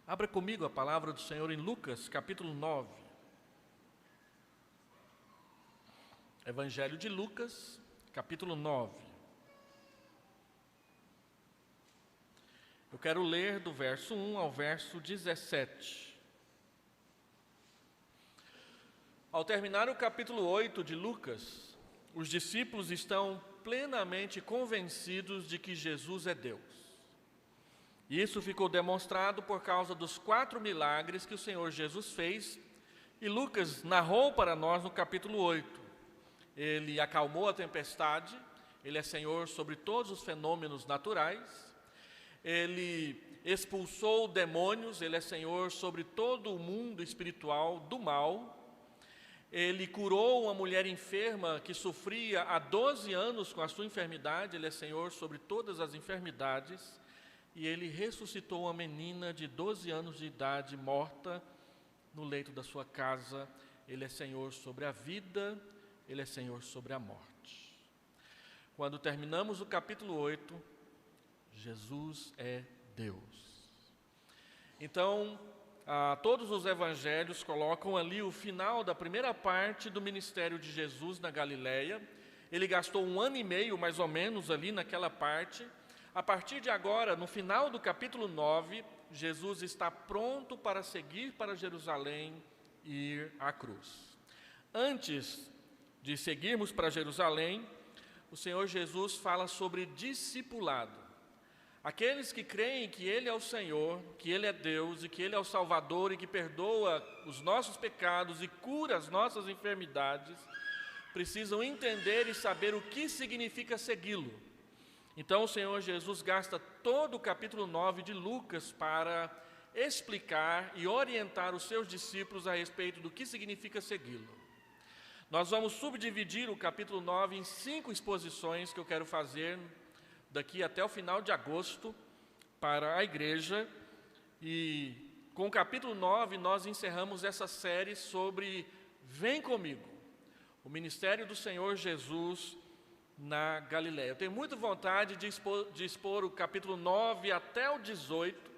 Abra comigo a palavra do Senhor em Lucas, capítulo 9. Evangelho de Lucas, capítulo 9. Eu quero ler do verso 1 ao verso 17. Ao terminar o capítulo 8 de Lucas, os discípulos estão plenamente convencidos de que Jesus é Deus. Isso ficou demonstrado por causa dos 4 milagres que o Senhor Jesus fez, e Lucas narrou para nós no capítulo 8. Ele acalmou a tempestade, ele é Senhor sobre todos os fenômenos naturais, ele expulsou demônios, ele é Senhor sobre todo o mundo espiritual do mal. Ele curou uma mulher enferma que sofria há 12 anos com a sua enfermidade, ele é Senhor sobre todas as enfermidades. E ele ressuscitou uma menina de 12 anos de idade, morta no leito da sua casa. Ele é Senhor sobre a vida, ele é Senhor sobre a morte. Quando terminamos o capítulo 8, Jesus é Deus. Então, todos os evangelhos colocam ali o final da primeira parte do ministério de Jesus na Galileia. Ele gastou 1 ano e meio, mais ou menos, ali naquela parte. A partir de agora, no final do capítulo 9, Jesus está pronto para seguir para Jerusalém e ir à cruz. Antes de seguirmos para Jerusalém, o Senhor Jesus fala sobre discipulado. Aqueles que creem que Ele é o Senhor, que Ele é Deus e que Ele é o Salvador e que perdoa os nossos pecados e cura as nossas enfermidades, precisam entender e saber o que significa segui-lo. Então o Senhor Jesus gasta todo o capítulo 9 de Lucas para explicar e orientar os seus discípulos a respeito do que significa segui-lo. Nós vamos subdividir o capítulo 9 em 5 exposições que eu quero fazer daqui até o final de agosto para a igreja. E com o capítulo 9 nós encerramos essa série sobre Vem Comigo, o ministério do Senhor Jesus na Galileia. Eu tenho muita vontade de expor o capítulo 9 até o 18,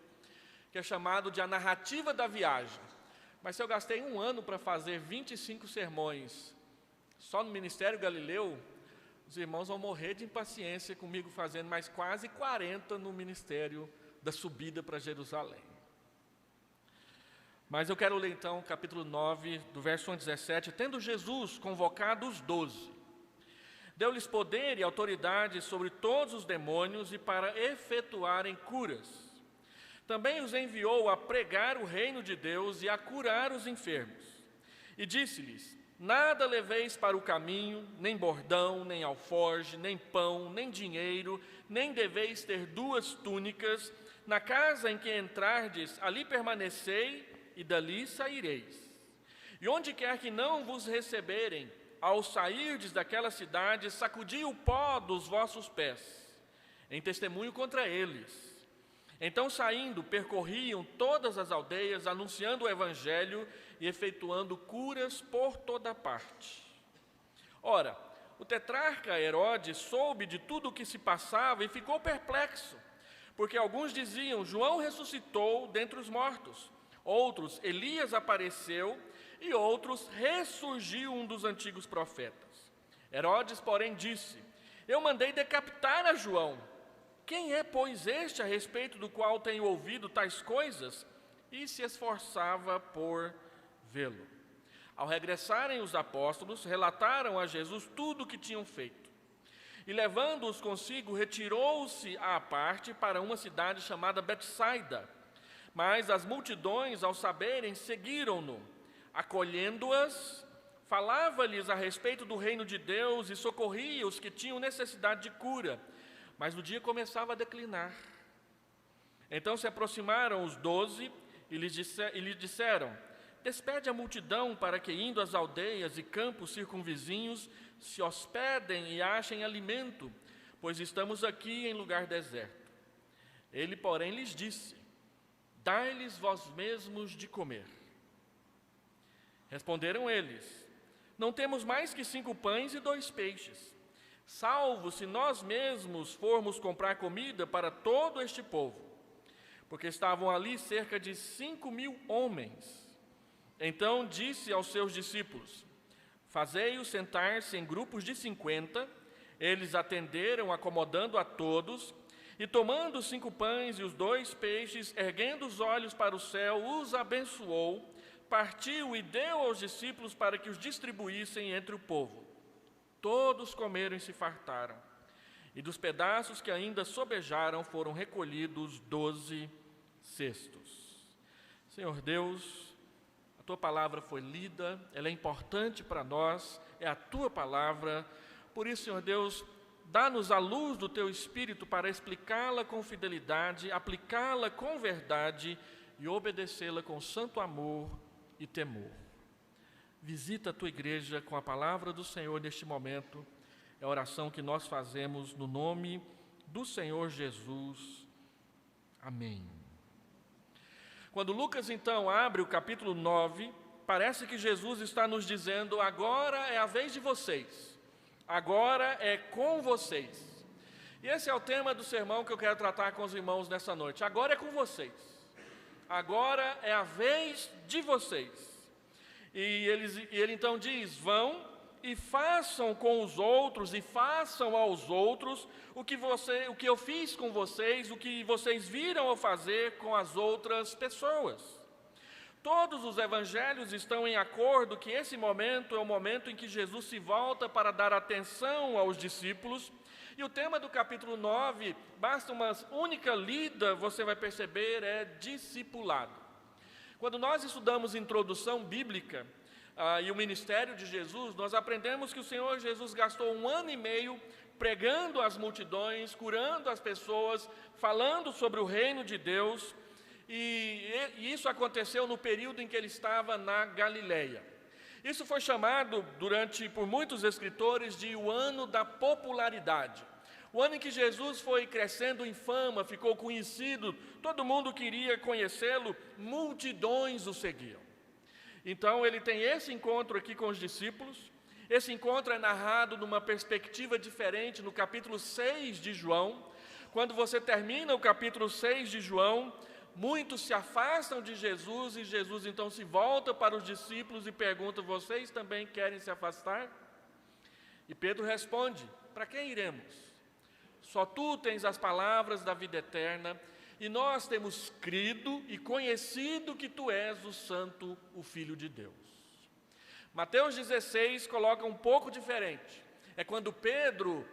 que é chamado de a narrativa da viagem. Mas se eu gastei 1 ano para fazer 25 sermões só no Ministério Galileu, os irmãos vão morrer de impaciência comigo fazendo mais quase 40 no ministério da subida para Jerusalém. Mas eu quero ler então o capítulo 9, do verso 1 a 17. Tendo Jesus convocado os 12, deu-lhes poder e autoridade sobre todos os demônios e para efetuarem curas. Também os enviou a pregar o reino de Deus e a curar os enfermos. E disse-lhes: nada leveis para o caminho, nem bordão, nem alforge, nem pão, nem dinheiro, nem deveis ter 2 túnicas. Na casa em que entrardes, ali permanecei e dali saireis. E onde quer que não vos receberem, ao sairdes daquela cidade, sacudi o pó dos vossos pés, em testemunho contra eles. Então, saindo, percorriam todas as aldeias, anunciando o evangelho e efetuando curas por toda parte. Ora, o tetrarca Herodes soube de tudo o que se passava e ficou perplexo, porque alguns diziam: João ressuscitou dentre os mortos, outros, Elias apareceu, e outros, ressurgiu um dos antigos profetas. Herodes, porém, disse: eu mandei decapitar a João. Quem é, pois, este a respeito do qual tenho ouvido tais coisas? E se esforçava por vê-lo. Ao regressarem os apóstolos, relataram a Jesus tudo o que tinham feito. E levando-os consigo, retirou-se à parte para uma cidade chamada Betsaida. Mas as multidões, ao saberem, seguiram-no. Acolhendo-as, falava-lhes a respeito do reino de Deus e socorria os que tinham necessidade de cura. Mas o dia começava a declinar. Então se aproximaram os 12 e lhes disseram: despede a multidão para que, indo às aldeias e campos circunvizinhos, se hospedem e achem alimento, pois estamos aqui em lugar deserto. Ele, porém, lhes disse: dai-lhes vós mesmos de comer. Responderam eles: não temos mais que 5 pães e 2 peixes, salvo se nós mesmos formos comprar comida para todo este povo. porque estavam ali cerca de 5.000 homens. Então disse aos seus discípulos: fazei-os sentar-se em grupos de 50. Eles atenderam, acomodando a todos, e tomando os 5 pães e os 2 peixes, erguendo os olhos para o céu, os abençoou, partiu e deu aos discípulos para que os distribuíssem entre o povo. Todos comeram e se fartaram, e dos pedaços que ainda sobejaram foram recolhidos 12 cestos. Senhor Deus, a Tua palavra foi lida, ela é importante para nós, é a Tua palavra. Por isso, Senhor Deus, dá-nos a luz do Teu Espírito para explicá-la com fidelidade, aplicá-la com verdade e obedecê-la com santo amor e temor. Visita a Tua igreja com a palavra do Senhor neste momento. É a oração que nós fazemos no nome do Senhor Jesus. Amém. Quando Lucas, então, abre o capítulo 9, parece que Jesus está nos dizendo: agora é a vez de vocês, agora é com vocês. E esse é o tema do sermão que eu quero tratar com os irmãos nessa noite. Agora é com vocês, agora é a vez de vocês. E ele então diz: vão e façam com os outros, e façam aos outros o que eu fiz com vocês, o que vocês viram eu fazer com as outras pessoas. Todos os evangelhos estão em acordo que esse momento é o momento em que Jesus se volta para dar atenção aos discípulos. E o tema do capítulo 9, basta uma única lida, você vai perceber, é discipulado. Quando nós estudamos introdução bíblica, e o ministério de Jesus, nós aprendemos que o Senhor Jesus gastou 1 ano e meio pregando às multidões, curando as pessoas, falando sobre o reino de Deus, e isso aconteceu no período em que ele estava na Galileia. Isso foi chamado por muitos escritores de o ano da popularidade. O ano em que Jesus foi crescendo em fama, ficou conhecido, todo mundo queria conhecê-lo, multidões o seguiam. Então, ele tem esse encontro aqui com os discípulos. Esse encontro é narrado numa perspectiva diferente no capítulo 6 de João. Quando você termina o capítulo 6 de João, muitos se afastam de Jesus e Jesus então se volta para os discípulos e pergunta: vocês também querem se afastar? E Pedro responde: para quem iremos? Só tu tens as palavras da vida eterna, e nós temos crido e conhecido que tu és o Santo, o Filho de Deus. Mateus 16 coloca um pouco diferente. É quando Pedro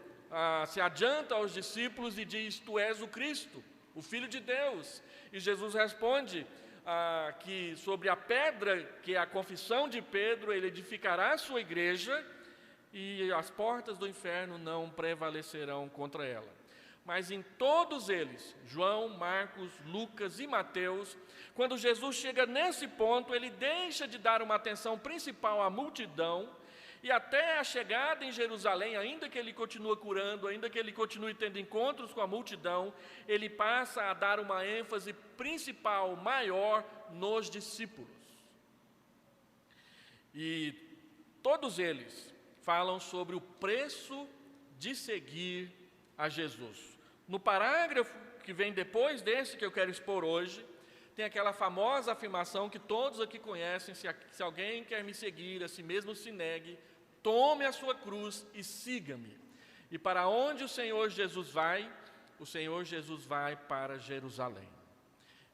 se adianta aos discípulos e diz: tu és o Cristo, o Filho de Deus. E Jesus responde que sobre a pedra, que é a confissão de Pedro, ele edificará a sua igreja e as portas do inferno não prevalecerão contra ela. Mas em todos eles, João, Marcos, Lucas e Mateus, quando Jesus chega nesse ponto, ele deixa de dar uma atenção principal à multidão, e até a chegada em Jerusalém, ainda que ele continue curando, ainda que ele continue tendo encontros com a multidão, ele passa a dar uma ênfase principal, maior, nos discípulos. E todos eles falam sobre o preço de seguir a Jesus. No parágrafo que vem depois desse que eu quero expor hoje, tem aquela famosa afirmação que todos aqui conhecem: se alguém quer me seguir, a si mesmo se negue, tome a sua cruz e siga-me. E para onde o Senhor Jesus vai? O Senhor Jesus vai para Jerusalém.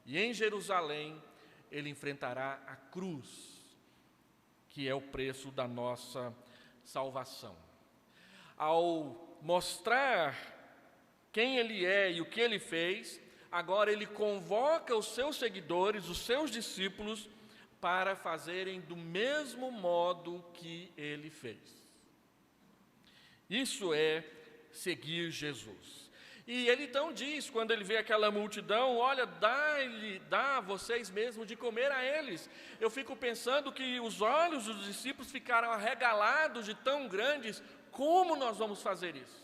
E em Jerusalém ele enfrentará a cruz, que é o preço da nossa salvação. Ao mostrar quem ele é e o que ele fez, agora ele convoca os seus seguidores, os seus discípulos, para fazerem do mesmo modo que ele fez. Isso é seguir Jesus. E ele então diz, quando ele vê aquela multidão: olha, dá a vocês mesmos de comer a eles. Eu fico pensando que os olhos dos discípulos ficaram arregalados de tão grandes. Como nós vamos fazer isso?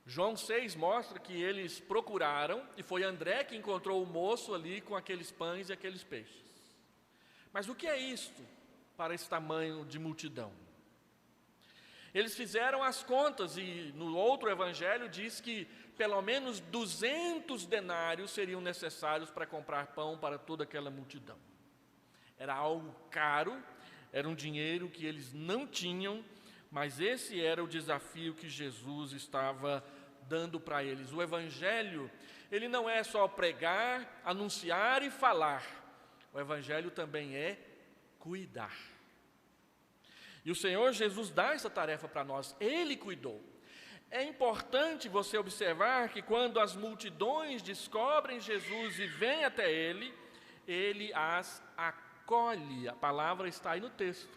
João 6 mostra que eles procuraram, e foi André que encontrou o moço ali com aqueles pães e aqueles peixes. Mas o que é isto para esse tamanho de multidão? Eles fizeram as contas, e no outro evangelho diz que pelo menos 200 denários seriam necessários para comprar pão para toda aquela multidão. Era algo caro, era um dinheiro que eles não tinham, mas esse era o desafio que Jesus estava dando para eles. O Evangelho, ele não é só pregar, anunciar e falar. O Evangelho também é cuidar. E o Senhor Jesus dá essa tarefa para nós, Ele cuidou. É importante você observar que quando as multidões descobrem Jesus e vêm até Ele, Ele as acolhe. A palavra está aí no texto.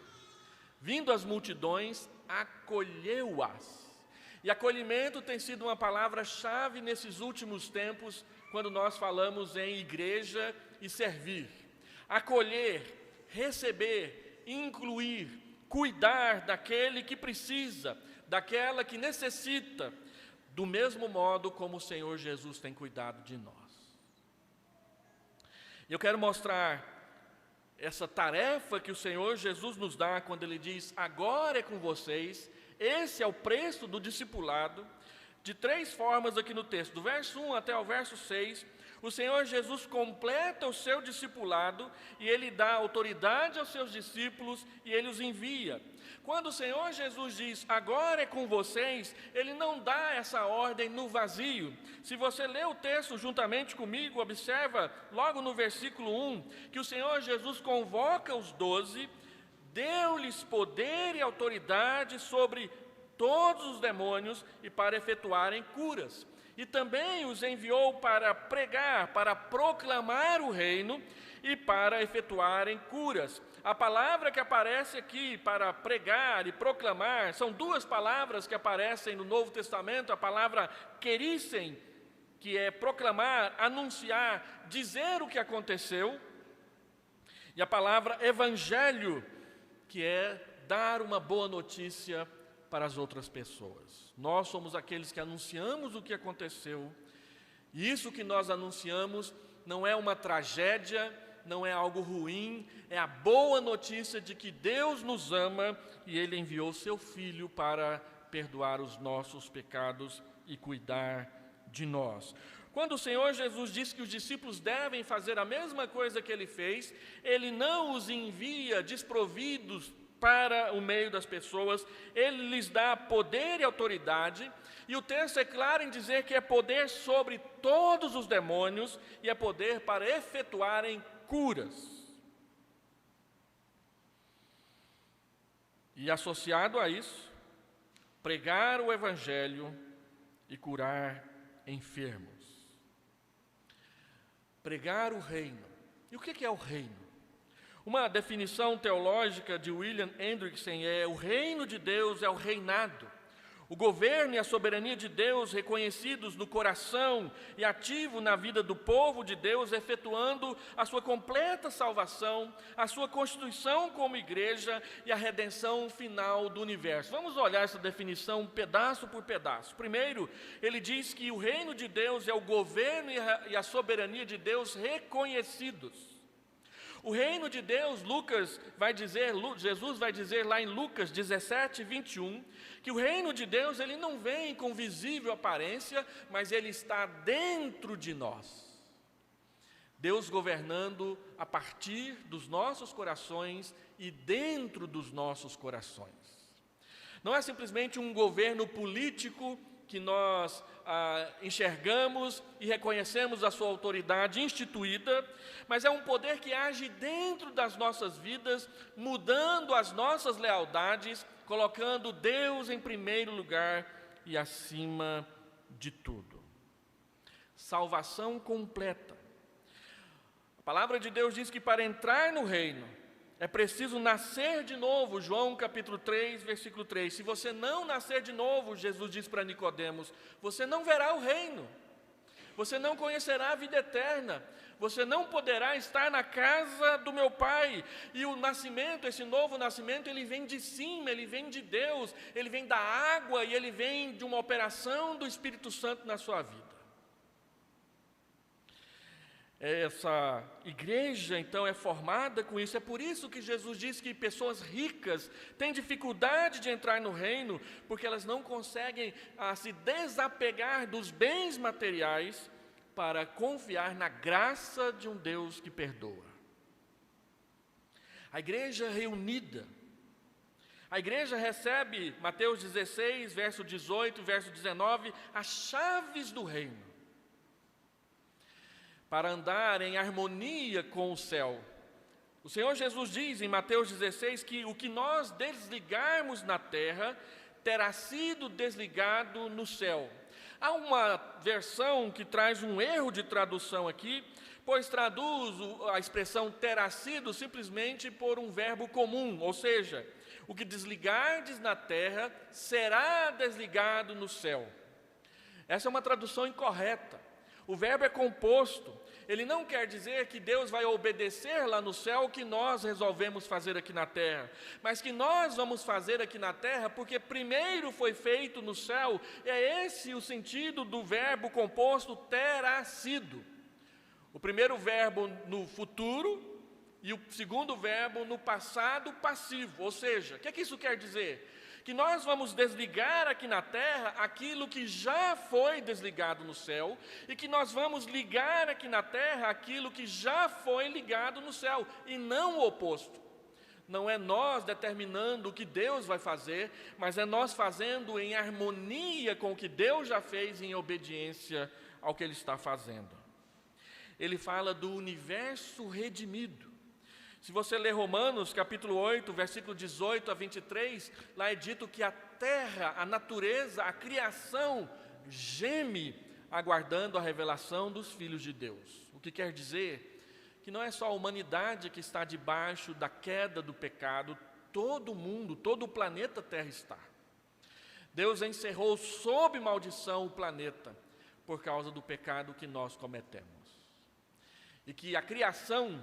Vindo as multidões, acolheu-as. E acolhimento tem sido uma palavra-chave nesses últimos tempos, quando nós falamos em igreja e servir. Acolher, receber, incluir, cuidar daquele que precisa, daquela que necessita, do mesmo modo como o Senhor Jesus tem cuidado de nós. Eu quero mostrar essa tarefa que o Senhor Jesus nos dá quando Ele diz, agora é com vocês. Esse é o preço do discipulado, de 3 formas aqui no texto. Do verso 1 até o verso 6, o Senhor Jesus completa o seu discipulado e Ele dá autoridade aos seus discípulos e Ele os envia. Quando o Senhor Jesus diz, agora é com vocês, Ele não dá essa ordem no vazio. Se você lê o texto juntamente comigo, observa logo no versículo 1, que o Senhor Jesus convoca os 12, deu-lhes poder e autoridade sobre todos os demônios e para efetuarem curas. E também os enviou para pregar, para proclamar o reino e para efetuarem curas. A palavra que aparece aqui para pregar e proclamar, são 2 palavras que aparecem no Novo Testamento, a palavra querissem, que é proclamar, anunciar, dizer o que aconteceu, e a palavra evangelho, que é dar uma boa notícia para as outras pessoas. Nós somos aqueles que anunciamos o que aconteceu, e isso que nós anunciamos não é uma tragédia, não é algo ruim, é a boa notícia de que Deus nos ama e Ele enviou seu Filho para perdoar os nossos pecados e cuidar de nós. Quando o Senhor Jesus diz que os discípulos devem fazer a mesma coisa que Ele fez, Ele não os envia desprovidos para o meio das pessoas, Ele lhes dá poder e autoridade, e o texto é claro em dizer que é poder sobre todos os demônios e é poder para efetuarem curas. E associado a isso, pregar o Evangelho e curar enfermos. Pregar o reino. E o que é o reino? Uma definição teológica de William Hendrickson é: o reino de Deus é o reinado, o governo e a soberania de Deus reconhecidos no coração e ativo na vida do povo de Deus, efetuando a sua completa salvação, a sua constituição como igreja e a redenção final do universo. Vamos olhar essa definição pedaço por pedaço. Primeiro, ele diz que o reino de Deus é o governo e a soberania de Deus reconhecidos. O reino de Deus, Jesus vai dizer lá em Lucas 17, 21, que o reino de Deus ele não vem com visível aparência, mas ele está dentro de nós. Deus governando a partir dos nossos corações e dentro dos nossos corações. Não é simplesmente um governo político que nós enxergamos e reconhecemos a sua autoridade instituída, mas é um poder que age dentro das nossas vidas, mudando as nossas lealdades, colocando Deus em primeiro lugar e acima de tudo. Salvação completa. A palavra de Deus diz que para entrar no reino é preciso nascer de novo, João capítulo 3, versículo 3. Se você não nascer de novo, Jesus diz para Nicodemos, você não verá o reino, você não conhecerá a vida eterna, você não poderá estar na casa do meu Pai. E o nascimento, esse novo nascimento, ele vem de cima, ele vem de Deus, ele vem da água e ele vem de uma operação do Espírito Santo na sua vida. essa igreja, então, é formada com isso. É por isso que Jesus diz que pessoas ricas têm dificuldade de entrar no reino, porque elas não conseguem se desapegar dos bens materiais para confiar na graça de um Deus que perdoa. A igreja reunida, a igreja recebe, Mateus 16, verso 18 e verso 19, as chaves do reino, para andar em harmonia com o céu. O Senhor Jesus diz em Mateus 16 que o que nós desligarmos na terra terá sido desligado no céu. Há uma versão que traz um erro de tradução aqui, pois traduz a expressão terá sido simplesmente por um verbo comum, ou seja, o que desligardes na terra será desligado no céu. Essa é uma tradução incorreta. O verbo é composto. Ele não quer dizer que Deus vai obedecer lá no céu o que nós resolvemos fazer aqui na terra, mas que nós vamos fazer aqui na terra porque primeiro foi feito no céu. É esse o sentido do verbo composto terá sido. O primeiro verbo no futuro e o segundo verbo no passado passivo. Ou seja, o que isso quer dizer? Que nós vamos desligar aqui na terra aquilo que já foi desligado no céu, e que nós vamos ligar aqui na terra aquilo que já foi ligado no céu, e não o oposto. Não é nós determinando o que Deus vai fazer, mas é nós fazendo em harmonia com o que Deus já fez, em obediência ao que Ele está fazendo. Ele fala do universo redimido. Se você ler Romanos, capítulo 8, versículo 18 a 23, lá é dito que a terra, a natureza, a criação geme aguardando a revelação dos filhos de Deus. O que quer dizer que não é só a humanidade que está debaixo da queda do pecado, todo o mundo, todo o planeta Terra está. Deus encerrou sob maldição o planeta por causa do pecado que nós cometemos. E que a criação,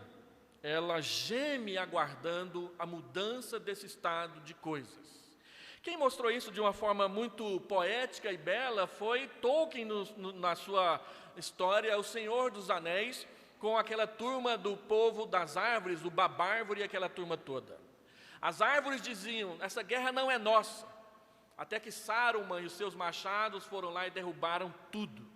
ela geme aguardando a mudança desse estado de coisas. Quem mostrou isso de uma forma muito poética e bela foi Tolkien na sua história O Senhor dos Anéis, com aquela turma do povo das árvores, o Babárvore e aquela turma toda. As árvores diziam: essa guerra não é nossa, até que Saruman e os seus machados foram lá e derrubaram tudo.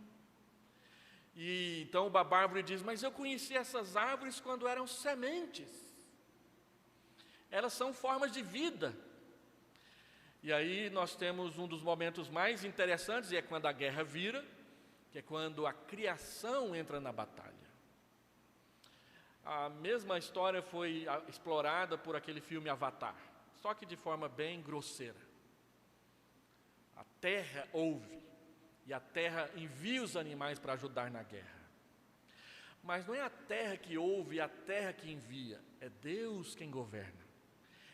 E então o Babárvore diz: mas eu conheci essas árvores quando eram sementes, elas são formas de vida. E aí nós temos um dos momentos mais interessantes, e é quando a guerra vira, que é quando a criação entra na batalha. A mesma história foi explorada por aquele filme Avatar, só que de forma bem grosseira. A terra ouve, e a terra envia os animais para ajudar na guerra. Mas não é a terra que ouve e a terra que envia, é Deus quem governa.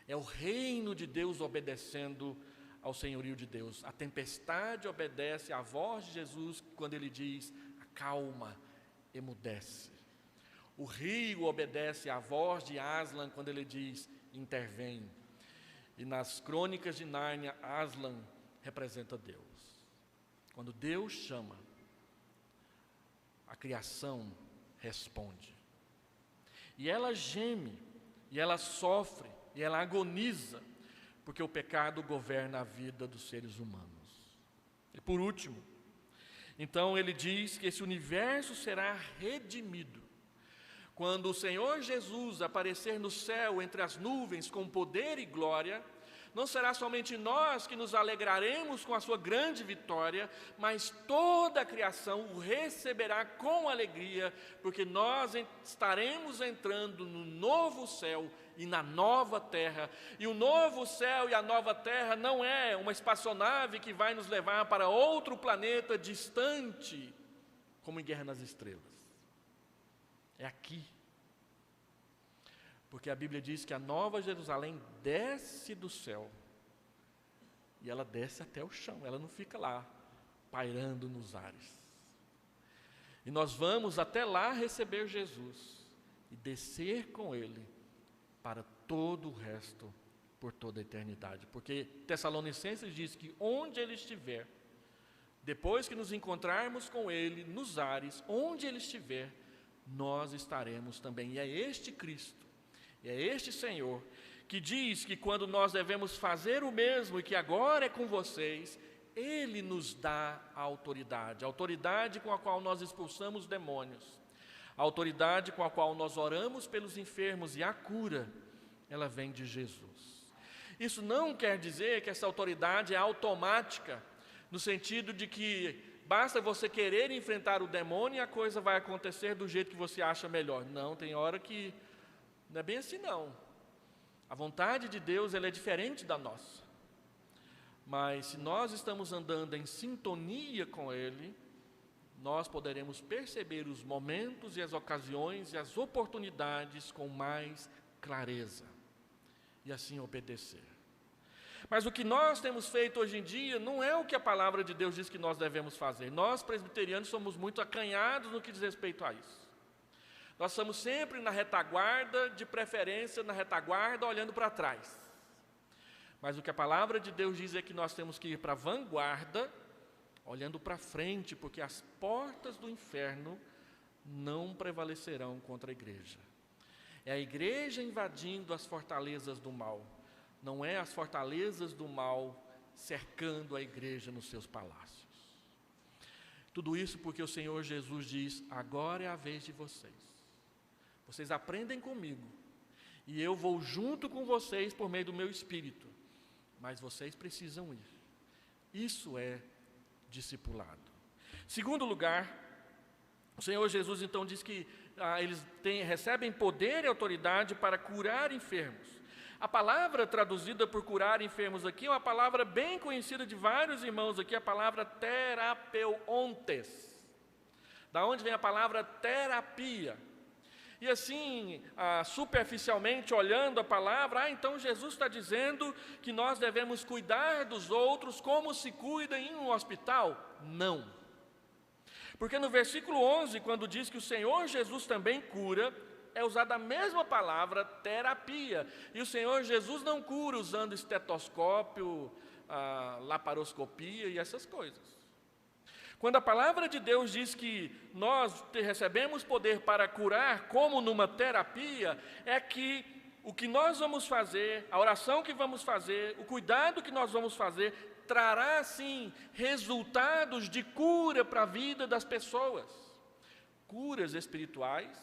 É o reino de Deus obedecendo ao senhorio de Deus. A tempestade obedece à voz de Jesus quando Ele diz: acalma, emudece. O rio obedece à voz de Aslan quando ele diz: intervém. E nas crônicas de Nárnia, Aslan representa Deus. Quando Deus chama, a criação responde. E ela geme, e ela sofre, e ela agoniza, porque o pecado governa a vida dos seres humanos. E por último, então ele diz que esse universo será redimido. Quando o Senhor Jesus aparecer no céu entre as nuvens com poder e glória, não será somente nós que nos alegraremos com a sua grande vitória, mas toda a criação o receberá com alegria, porque nós estaremos entrando no novo céu e na nova terra. E o novo céu e a nova terra não é uma espaçonave que vai nos levar para outro planeta distante, como em Guerra nas Estrelas. É aqui. Porque a Bíblia diz que a nova Jerusalém desce do céu, e ela desce até o chão, ela não fica lá, pairando nos ares. E nós vamos até lá receber Jesus, e descer com Ele, para todo o resto, por toda a eternidade. Porque Tessalonicenses diz que onde Ele estiver, depois que nos encontrarmos com Ele, nos ares, onde Ele estiver, nós estaremos também. E é este Cristo, e é este Senhor, que diz que quando nós devemos fazer o mesmo e que agora é com vocês, Ele nos dá a autoridade com a qual nós expulsamos demônios, a autoridade com a qual nós oramos pelos enfermos, e a cura, ela vem de Jesus. Isso não quer dizer que essa autoridade é automática, no sentido de que basta você querer enfrentar o demônio e a coisa vai acontecer do jeito que você acha melhor. Não, tem hora que não é bem assim não. A vontade de Deus, ela é diferente da nossa. Mas se nós estamos andando em sintonia com Ele, nós poderemos perceber os momentos e as ocasiões e as oportunidades com mais clareza. E assim obedecer. Mas o que nós temos feito hoje em dia não é o que a palavra de Deus diz que nós devemos fazer. Nós, presbiterianos, somos muito acanhados no que diz respeito a isso. Nós estamos sempre na retaguarda, de preferência na retaguarda, olhando para trás. Mas o que a palavra de Deus diz é que nós temos que ir para a vanguarda, olhando para frente, porque as portas do inferno não prevalecerão contra a igreja. É a igreja invadindo as fortalezas do mal, não é as fortalezas do mal cercando a igreja nos seus palácios. Tudo isso porque o Senhor Jesus diz: agora é a vez de vocês. Vocês aprendem comigo, e eu vou junto com vocês por meio do meu Espírito, mas vocês precisam ir. Isso é discipulado. Segundo lugar, o Senhor Jesus então diz que eles recebem poder e autoridade para curar enfermos. A palavra traduzida por curar enfermos aqui é uma palavra bem conhecida de vários irmãos aqui, a palavra terapeuontes, da onde vem a palavra terapia. E assim, superficialmente olhando a palavra, então Jesus está dizendo que nós devemos cuidar dos outros como se cuida em um hospital? Não. Porque no versículo 11, quando diz que o Senhor Jesus também cura, é usada a mesma palavra, terapia. E o Senhor Jesus não cura usando estetoscópio, laparoscopia e essas coisas. Quando a palavra de Deus diz que nós recebemos poder para curar como numa terapia, é que o que nós vamos fazer, a oração que vamos fazer, o cuidado que nós vamos fazer, trará sim resultados de cura para a vida das pessoas. Curas espirituais,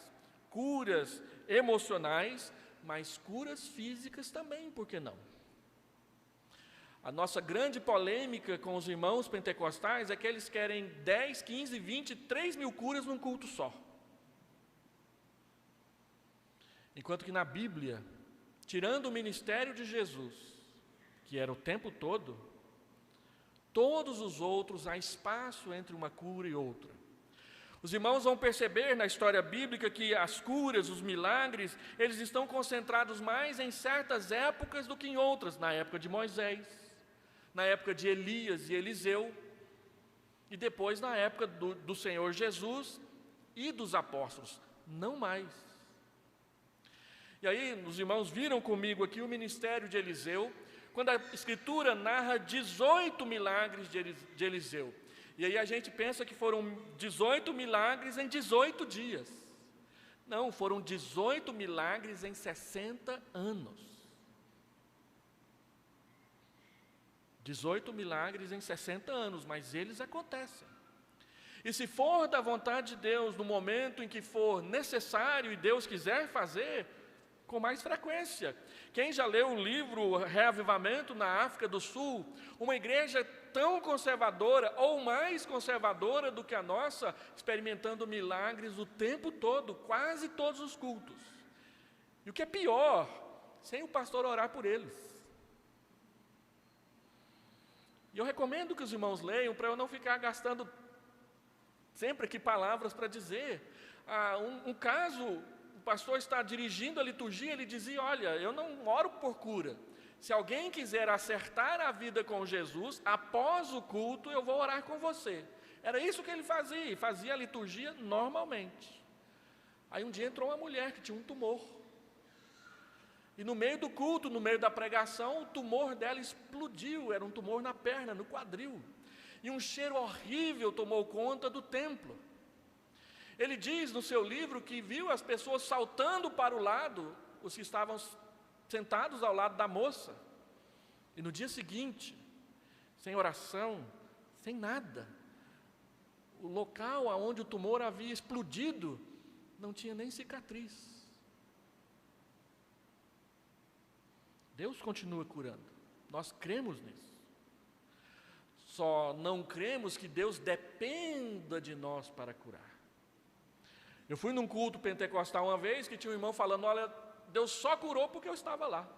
curas emocionais, mas curas físicas também, por que não? A nossa grande polêmica com os irmãos pentecostais é que eles querem 10, 15, 20, 3 mil curas num culto só. Enquanto que na Bíblia, tirando o ministério de Jesus, que era o tempo todo, todos os outros há espaço entre uma cura e outra. Os irmãos vão perceber na história bíblica que as curas, os milagres, eles estão concentrados mais em certas épocas do que em outras, na época de Moisés, na época de Elias e Eliseu, e depois na época do Senhor Jesus e dos apóstolos, não mais. E aí, os irmãos viram comigo aqui o ministério de Eliseu, quando a Escritura narra 18 milagres de Eliseu. E aí a gente pensa que foram 18 milagres em 18 dias. Não, foram 18 milagres em 60 anos. 18 milagres em 60 anos, mas eles acontecem. E se for da vontade de Deus, no momento em que for necessário e Deus quiser fazer, com mais frequência. Quem já leu o livro Reavivamento na África do Sul, uma igreja tão conservadora ou mais conservadora do que a nossa, experimentando milagres o tempo todo, quase todos os cultos. E o que é pior, sem o pastor orar por eles. E eu recomendo que os irmãos leiam, para eu não ficar gastando sempre aqui palavras para dizer. Um caso, o pastor está dirigindo a liturgia, ele dizia: olha, eu não oro por cura. Se alguém quiser acertar a vida com Jesus, após o culto eu vou orar com você. Era isso que ele fazia a liturgia normalmente. Aí um dia entrou uma mulher que tinha um tumor. E no meio do culto, no meio da pregação, o tumor dela explodiu, era um tumor na perna, no quadril. E um cheiro horrível tomou conta do templo. Ele diz no seu livro que viu as pessoas saltando para o lado, os que estavam sentados ao lado da moça. E no dia seguinte, sem oração, sem nada, o local onde o tumor havia explodido não tinha nem cicatriz. Deus continua curando. Nós cremos nisso. Só não cremos que Deus dependa de nós para curar. Eu fui num culto pentecostal uma vez que tinha um irmão falando: olha, Deus só curou porque eu estava lá.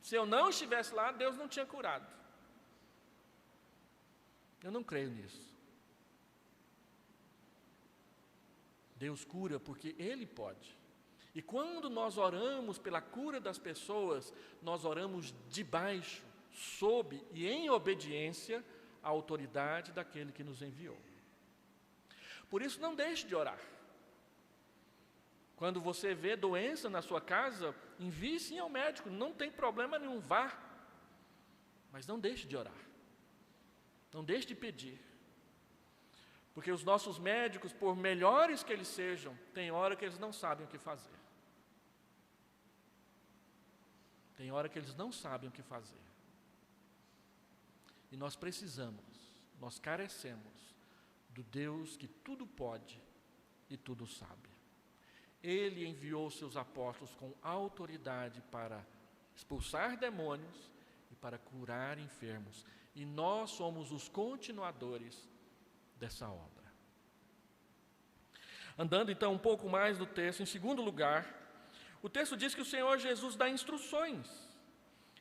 Se eu não estivesse lá, Deus não tinha curado. Eu não creio nisso. Deus cura porque Ele pode. E quando nós oramos pela cura das pessoas, nós oramos debaixo, sob e em obediência à autoridade daquele que nos enviou. Por isso, não deixe de orar. Quando você vê doença na sua casa, envie sim ao médico, não tem problema nenhum, vá. Mas não deixe de orar. Não deixe de pedir. Porque os nossos médicos, por melhores que eles sejam, tem hora que eles não sabem o que fazer. Tem hora que eles não sabem o que fazer. E nós precisamos, nós carecemos do Deus que tudo pode e tudo sabe. Ele enviou seus apóstolos com autoridade para expulsar demônios e para curar enfermos. E nós somos os continuadores dessa obra. Andando então um pouco mais no texto, em segundo lugar, o texto diz que o Senhor Jesus dá instruções.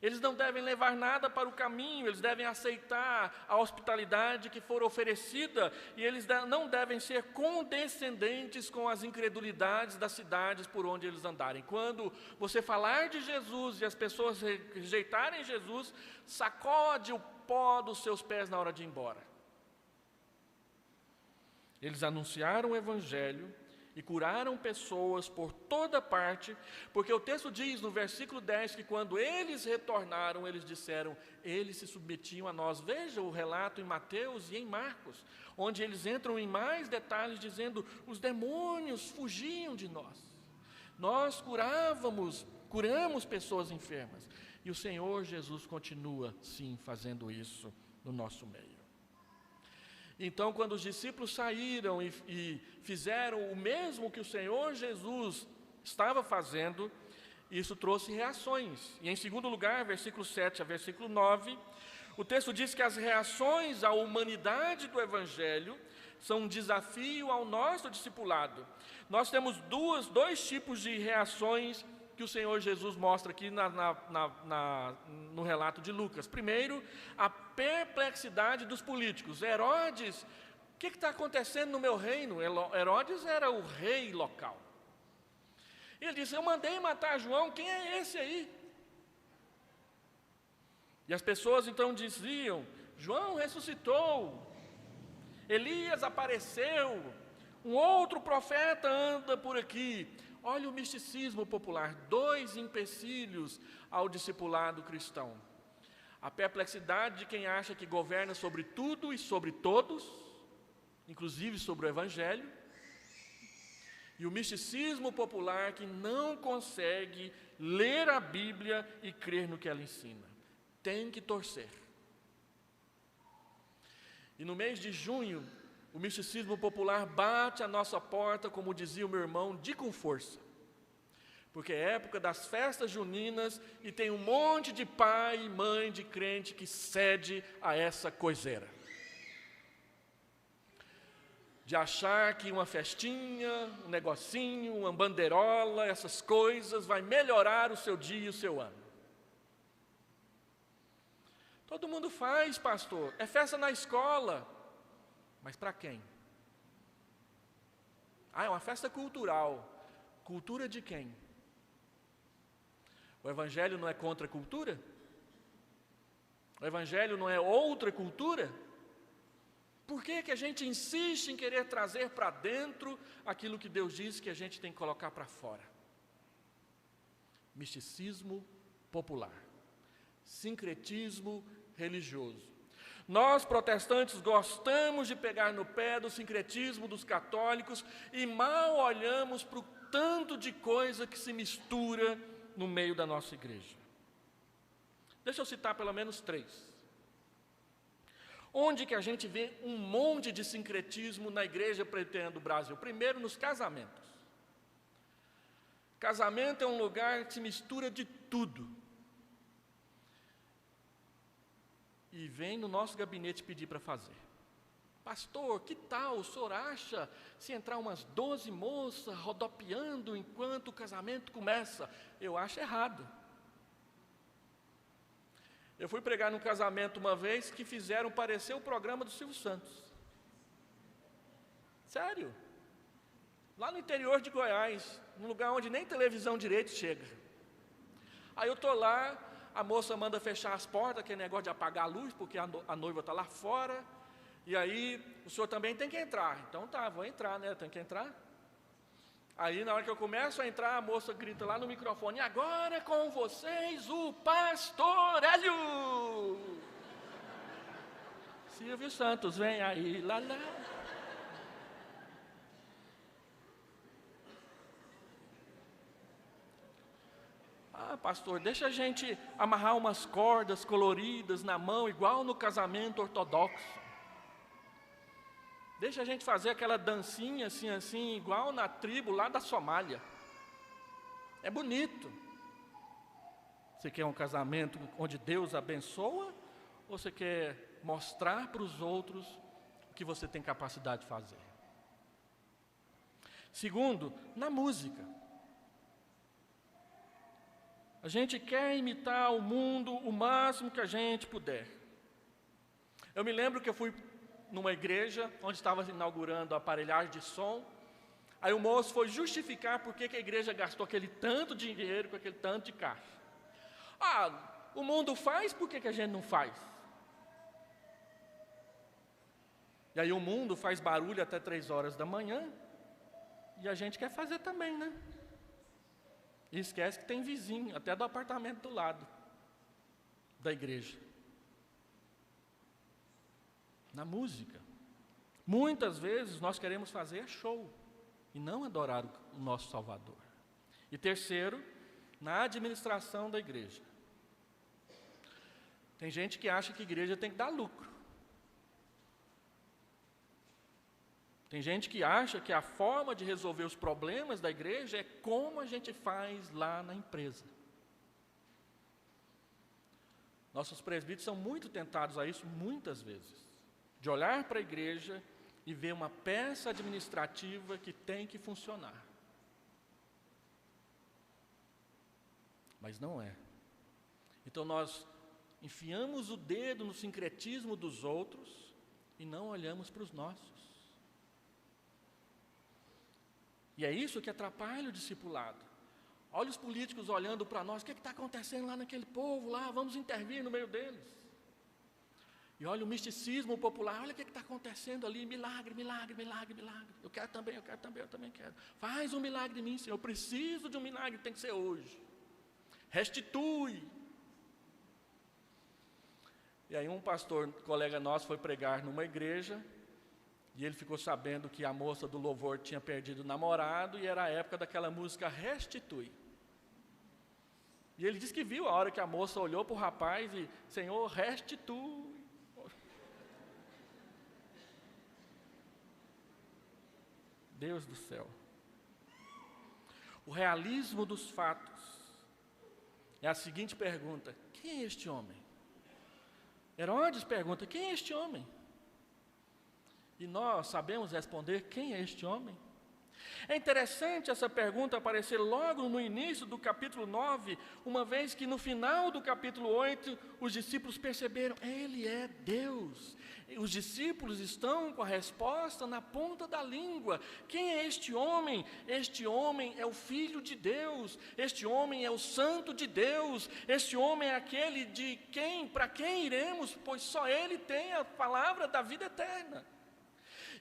Eles não devem levar nada para o caminho, eles devem aceitar a hospitalidade que for oferecida, e eles não devem ser condescendentes com as incredulidades das cidades por onde eles andarem. Quando você falar de Jesus e as pessoas rejeitarem Jesus, sacode o pó dos seus pés na hora de ir embora. Eles anunciaram o Evangelho e curaram pessoas por toda parte, porque o texto diz no versículo 10 que quando eles retornaram, eles disseram, eles se submetiam a nós. Veja o relato em Mateus e em Marcos, onde eles entram em mais detalhes dizendo, os demônios fugiam de nós. Nós curamos pessoas enfermas. E o Senhor Jesus continua, sim, fazendo isso no nosso meio. Então, quando os discípulos saíram e fizeram o mesmo que o Senhor Jesus estava fazendo, isso trouxe reações. E em segundo lugar, versículo 7 a versículo 9, o texto diz que as reações à humanidade do Evangelho são um desafio ao nosso discipulado. Nós temos dois tipos de reações que o Senhor Jesus mostra aqui no relato de Lucas. Primeiro, a perplexidade dos políticos. Herodes, o que está acontecendo no meu reino? Herodes era o rei local. Ele disse, eu mandei matar João, quem é esse aí? E as pessoas então diziam, João ressuscitou, Elias apareceu, um outro profeta anda por aqui. Olha o misticismo popular, dois empecilhos ao discipulado cristão. A perplexidade de quem acha que governa sobre tudo e sobre todos, inclusive sobre o Evangelho, e o misticismo popular que não consegue ler a Bíblia e crer no que ela ensina. Tem que torcer. E no mês de junho, o misticismo popular bate à nossa porta, como dizia o meu irmão, com força. Porque é época das festas juninas e tem um monte de pai e mãe de crente que cede a essa coiseira. De achar que uma festinha, um negocinho, uma bandeirola, essas coisas vai melhorar o seu dia e o seu ano. Todo mundo faz, pastor, é festa na escola. Mas para quem? É uma festa cultural. Cultura de quem? O Evangelho não é contra a cultura? O Evangelho não é outra cultura? Por que a gente insiste em querer trazer para dentro aquilo que Deus diz que a gente tem que colocar para fora? Misticismo popular. Sincretismo religioso. Nós, protestantes, gostamos de pegar no pé do sincretismo dos católicos e mal olhamos para o tanto de coisa que se mistura no meio da nossa igreja. Deixa eu citar pelo menos 3. Onde que a gente vê um monte de sincretismo na igreja presbiteriana do Brasil? Primeiro, nos casamentos. Casamento é um lugar que se mistura de tudo. E vem no nosso gabinete pedir para fazer. Pastor, que tal o senhor acha se entrar umas 12 moças rodopiando enquanto o casamento começa? Eu acho errado. Eu fui pregar num casamento uma vez que fizeram parecer o programa do Silvio Santos. Sério. Lá no interior de Goiás, num lugar onde nem televisão direito chega. Aí eu estou lá, a moça manda fechar as portas, aquele negócio de apagar a luz, porque a noiva está lá fora. E aí, o senhor também tem que entrar. Então tá, vou entrar, né? Eu tenho que entrar. Aí, na hora que eu começo a entrar, a moça grita lá no microfone: agora com vocês, o pastor Hélio. Silvio Santos, vem aí, lá, lá. Ah, pastor, deixa a gente amarrar umas cordas coloridas na mão, igual no casamento ortodoxo. Deixa a gente fazer aquela dancinha assim, igual na tribo lá da Somália. É bonito. Você quer um casamento onde Deus abençoa? Ou você quer mostrar para os outros o que você tem capacidade de fazer? Segundo, na música. A gente quer imitar o mundo o máximo que a gente puder. Eu me lembro que eu fui numa igreja onde estava inaugurando a aparelhagem de som. Aí o moço foi justificar por que a igreja gastou aquele tanto de dinheiro com aquele tanto de caixa. Ah, o mundo faz, por que a gente não faz? E aí o mundo faz barulho até 3 horas da manhã, e a gente quer fazer também, né? E esquece que tem vizinho, até do apartamento do lado da igreja. Na música. Muitas vezes nós queremos fazer show e não adorar o nosso Salvador. E terceiro, na administração da igreja. Tem gente que acha que a igreja tem que dar lucro. Tem gente que acha que a forma de resolver os problemas da igreja é como a gente faz lá na empresa. Nossos presbíteros são muito tentados a isso muitas vezes. De olhar para a igreja e ver uma peça administrativa que tem que funcionar. Mas não é. Então nós enfiamos o dedo no sincretismo dos outros e não olhamos para os nossos. E é isso que atrapalha o discipulado. Olha os políticos olhando para nós: o que está acontecendo lá naquele povo lá? Vamos intervir no meio deles. E olha o misticismo popular: olha o que está acontecendo ali, milagre, milagre, milagre, milagre. Eu quero também, eu também quero. Faz um milagre em mim, Senhor, eu preciso de um milagre, tem que ser hoje. Restitui. E aí um pastor, colega nosso, foi pregar numa igreja, e ele ficou sabendo que a moça do louvor tinha perdido o namorado, e era a época daquela música Restitui. E ele disse que viu a hora que a moça olhou para o rapaz e: Senhor, restitui. Deus do céu. O realismo dos fatos é a seguinte pergunta: quem é este homem? Herodes pergunta: quem é este homem? E nós sabemos responder: quem é este homem? É interessante essa pergunta aparecer logo no início do capítulo 9, uma vez que no final do capítulo 8, os discípulos perceberam: Ele é Deus. Os discípulos estão com a resposta na ponta da língua. Quem é este homem? Este homem é o Filho de Deus. Este homem é o Santo de Deus. Este homem é aquele de quem, para quem iremos, pois só Ele tem a palavra da vida eterna.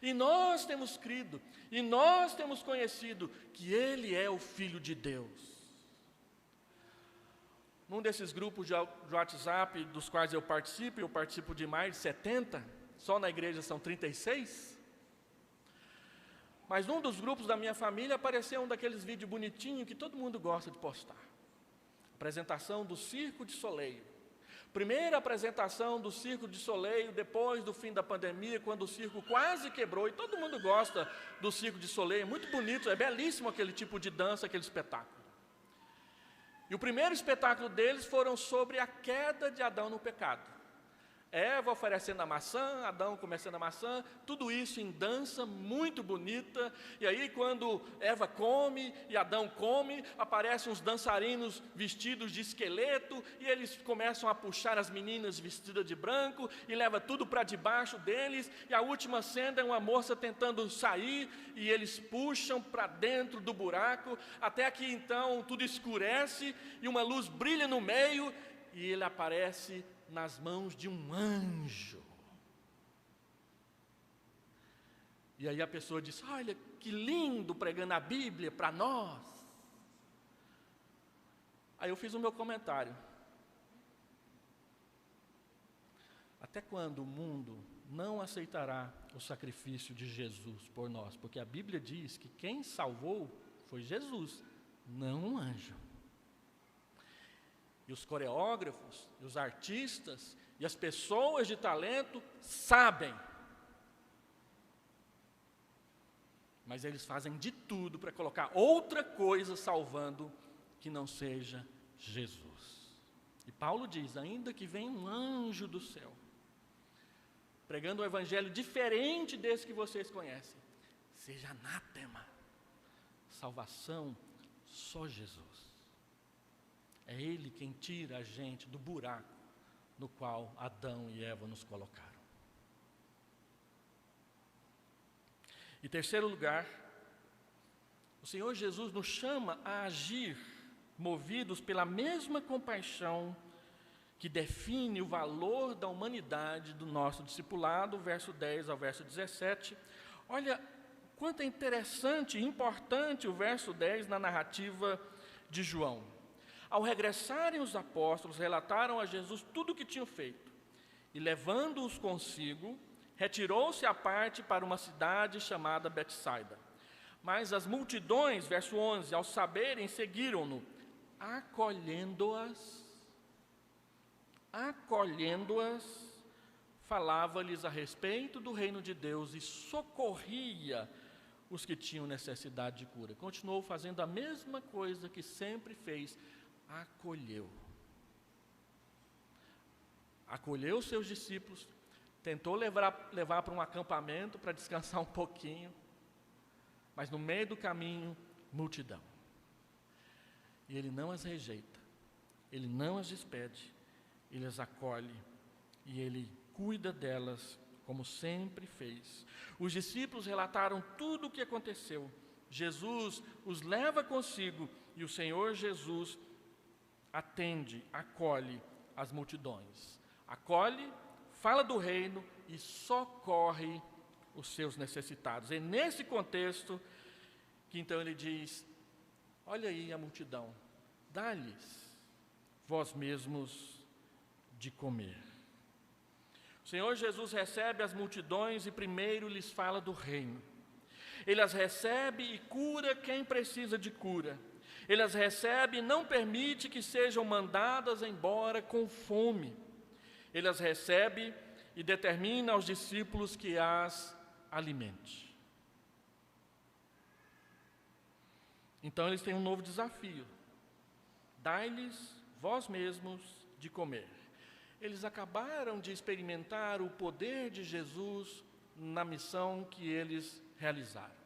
E nós temos crido, e nós temos conhecido que Ele é o Filho de Deus. num desses grupos de WhatsApp dos quais eu participo de mais de 70, só na igreja são 36. Mas num dos grupos da minha família apareceu um daqueles vídeos bonitinhos que todo mundo gosta de postar. Apresentação do Circo de Soleil. Primeira apresentação do Circo de Soleil depois do fim da pandemia, quando o circo quase quebrou, e todo mundo gosta do Circo de Soleil, é muito bonito, é belíssimo aquele tipo de dança, aquele espetáculo. E o primeiro espetáculo deles foram sobre a queda de Adão no pecado. Eva oferecendo a maçã, Adão comendo a maçã, tudo isso em dança muito bonita. E aí quando Eva come e Adão come, aparecem uns dançarinos vestidos de esqueleto, e eles começam a puxar as meninas vestidas de branco, e leva tudo para debaixo deles, e a última cena é uma moça tentando sair, e eles puxam para dentro do buraco, até que então tudo escurece, e uma luz brilha no meio, e ele aparece nas mãos de um anjo. E aí a pessoa diz: olha, que lindo, pregando a Bíblia para nós. Aí eu fiz o meu comentário. Até quando o mundo não aceitará o sacrifício de Jesus por nós? Porque a Bíblia diz que quem salvou foi Jesus, não um anjo. E os coreógrafos, e os artistas, e as pessoas de talento sabem. Mas eles fazem de tudo para colocar outra coisa salvando que não seja Jesus. E Paulo diz: ainda que venha um anjo do céu, pregando um evangelho diferente desse que vocês conhecem, seja anátema, salvação só Jesus. É Ele quem tira a gente do buraco no qual Adão e Eva nos colocaram. Em terceiro lugar, o Senhor Jesus nos chama a agir, movidos pela mesma compaixão que define o valor da humanidade do nosso discipulado, verso 10 ao verso 17. Olha quanto é interessante e importante o verso 10 na narrativa de João. Ao regressarem os apóstolos, relataram a Jesus tudo o que tinham feito. E levando-os consigo, retirou-se à parte para uma cidade chamada Betsaida. Mas as multidões, verso 11, ao saberem, seguiram-no, acolhendo-as, falava-lhes a respeito do reino de Deus e socorria os que tinham necessidade de cura. Continuou fazendo a mesma coisa que sempre fez, acolheu os seus discípulos, tentou levar para um acampamento para descansar um pouquinho, mas no meio do caminho, multidão. E ele não as rejeita, ele não as despede, ele as acolhe e ele cuida delas como sempre fez. Os discípulos relataram tudo o que aconteceu. Jesus os leva consigo e o Senhor Jesus atende, acolhe as multidões. Acolhe, fala do reino e socorre os seus necessitados. É nesse contexto que então ele diz: olha aí a multidão, dá-lhes vós mesmos de comer. O Senhor Jesus recebe as multidões e primeiro lhes fala do reino. Ele as recebe e cura quem precisa de cura. Ele as recebe e não permite que sejam mandadas embora com fome. Ele as recebe e determina aos discípulos que as alimente. Então eles têm um novo desafio: dai-lhes vós mesmos de comer. Eles acabaram de experimentar o poder de Jesus na missão que eles realizaram.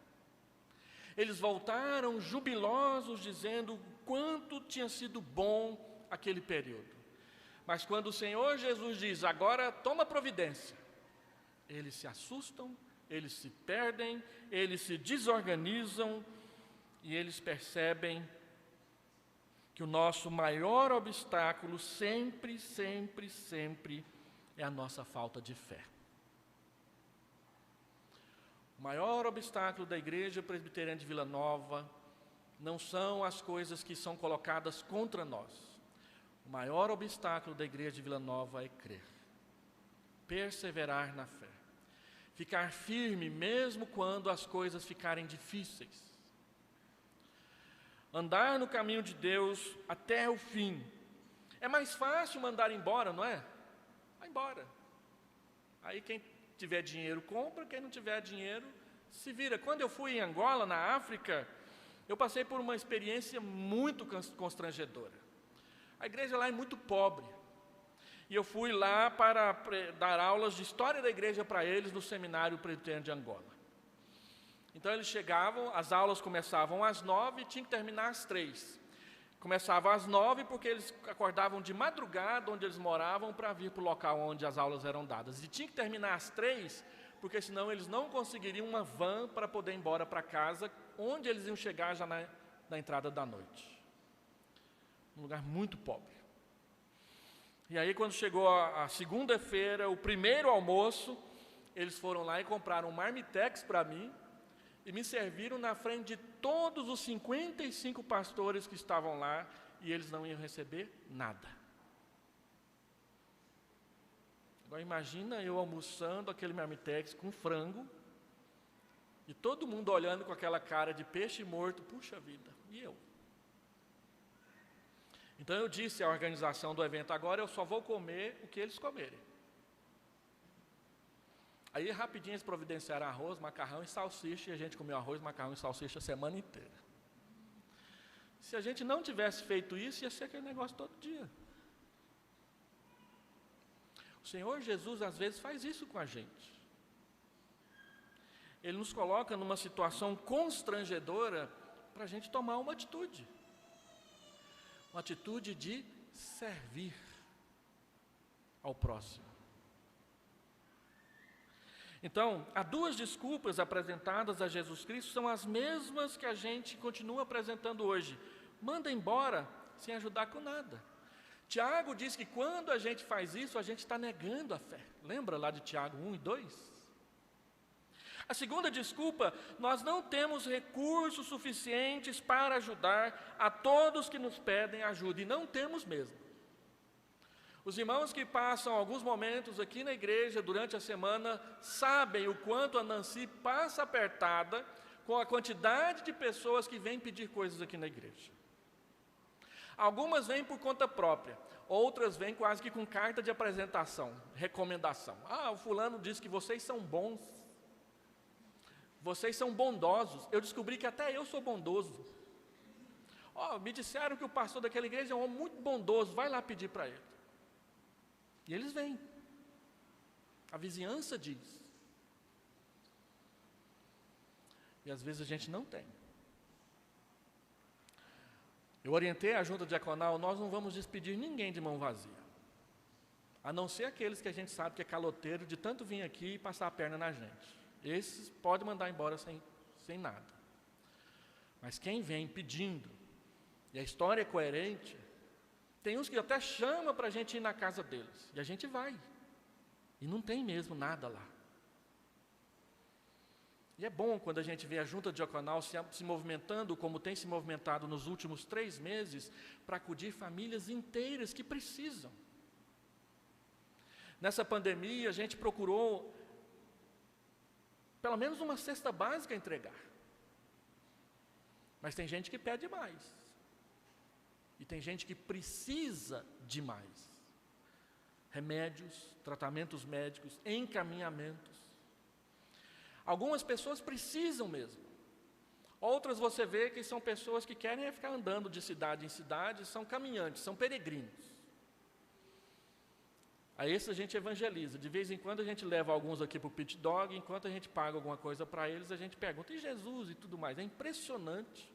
Eles voltaram jubilosos, dizendo o quanto tinha sido bom aquele período. Mas quando o Senhor Jesus diz: agora toma providência, eles se assustam, eles se perdem, eles se desorganizam e eles percebem que o nosso maior obstáculo sempre é a nossa falta de fé. O maior obstáculo da Igreja Presbiteriana de Vila Nova não são as coisas que são colocadas contra nós. O O maior obstáculo da igreja de Vila Nova é crer, perseverar na fé, ficar firme mesmo quando as coisas ficarem difíceis, andar no caminho de Deus até o fim. É mais fácil mandar embora, não é? Vai embora. Aí quem tiver dinheiro compra, quem não tiver dinheiro se vira. Quando eu fui em Angola, na África, eu passei por uma experiência muito constrangedora. A igreja lá é muito pobre. E eu fui lá para dar aulas de história da igreja para eles no seminário presbiteriano de Angola. Então eles chegavam, as aulas começavam às 9 e tinham que terminar às 3. Começavam às 9 porque eles acordavam de madrugada onde eles moravam para vir para o local onde as aulas eram dadas. E tinha que terminar às 3 porque senão eles não conseguiriam uma van para poder ir embora para casa, onde eles iam chegar já na entrada da noite. Um lugar muito pobre. E aí quando chegou a segunda-feira, o primeiro almoço, eles foram lá e compraram um marmitex para mim e me serviram na frente de todos os 55 pastores que estavam lá, e eles não iam receber nada. Agora imagina eu almoçando aquele marmitex com frango, e todo mundo olhando com aquela cara de peixe morto. Puxa vida, e eu? Então eu disse à organização do evento: agora eu só vou comer o que eles comerem. Aí rapidinho eles providenciaram arroz, macarrão e salsicha, e a gente comeu arroz, macarrão e salsicha a semana inteira. Se a gente não tivesse feito isso, ia ser aquele negócio todo dia. O Senhor Jesus às vezes faz isso com a gente. Ele nos coloca numa situação constrangedora para a gente tomar uma atitude. Uma atitude de servir ao próximo. Então, há duas desculpas apresentadas a Jesus Cristo, são as mesmas que a gente continua apresentando hoje. Manda embora sem ajudar com nada. Tiago diz que quando a gente faz isso, a gente está negando a fé. Lembra lá de Tiago 1 e 2? A segunda desculpa: nós não temos recursos suficientes para ajudar a todos que nos pedem ajuda, e não temos mesmo. Os irmãos que passam alguns momentos aqui na igreja durante a semana sabem o quanto a Nancy passa apertada com a quantidade de pessoas que vêm pedir coisas aqui na igreja. Algumas vêm por conta própria, outras vêm quase que com carta de apresentação, recomendação. O fulano diz que vocês são bons, vocês são bondosos. Eu descobri que até eu sou bondoso. Me disseram que o pastor daquela igreja é um homem muito bondoso, vai lá pedir para ele. E eles vêm. A vizinhança diz. E às vezes a gente não tem. Eu orientei a junta diaconal: nós não vamos despedir ninguém de mão vazia, a não ser aqueles que a gente sabe que é caloteiro de tanto vir aqui e passar a perna na gente. Esses pode mandar embora sem nada. Mas quem vem pedindo, e a história é coerente, tem uns que até chamam para a gente ir na casa deles, e a gente vai, e não tem mesmo nada lá. E é bom quando a gente vê a junta diaconal se movimentando, como tem se movimentado nos últimos 3 meses, para acudir famílias inteiras que precisam. Nessa pandemia, a gente procurou pelo menos uma cesta básica a entregar. Mas tem gente que pede mais. E tem gente que precisa de mais. Remédios, tratamentos médicos, encaminhamentos. Algumas pessoas precisam mesmo. Outras você vê que são pessoas que querem ficar andando de cidade em cidade, são caminhantes, são peregrinos. A esse a gente evangeliza. De vez em quando a gente leva alguns aqui para o pit dog, enquanto a gente paga alguma coisa para eles, a gente pergunta: e Jesus e tudo mais? É impressionante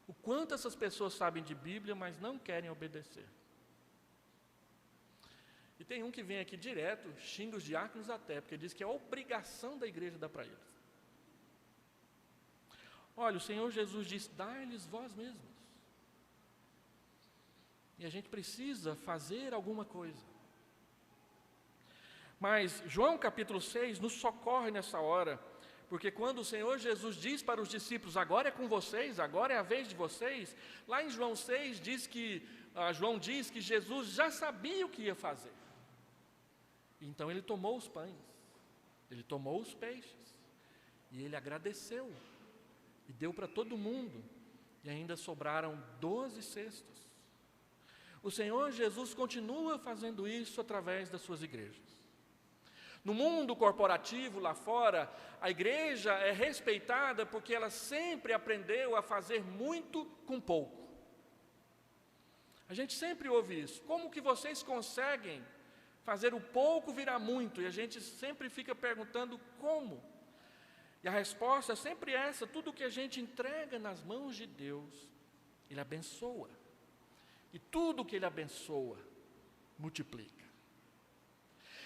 o quanto essas pessoas sabem de Bíblia, mas não querem obedecer. E tem um que vem aqui direto, xinga os diáconos até, porque diz que é obrigação da igreja dar para eles. Olha, o Senhor Jesus diz: dai-lhes vós mesmos. E a gente precisa fazer alguma coisa. Mas João capítulo 6 nos socorre nessa hora, Porque quando o Senhor Jesus diz para os discípulos, agora é com vocês, agora é a vez de vocês, lá em João 6 João diz que Jesus já sabia o que ia fazer. Então ele tomou os pães, ele tomou os peixes, e ele agradeceu, e deu para todo mundo, e ainda sobraram 12 cestos. O Senhor Jesus continua fazendo isso através das suas igrejas. No mundo corporativo lá fora, a igreja é respeitada porque ela sempre aprendeu a fazer muito com pouco. A gente sempre ouve isso. Como que vocês conseguem fazer o pouco virar muito? E a gente sempre fica perguntando como. E a resposta é sempre essa: tudo que a gente entrega nas mãos de Deus, Ele abençoa. E tudo que Ele abençoa, multiplica.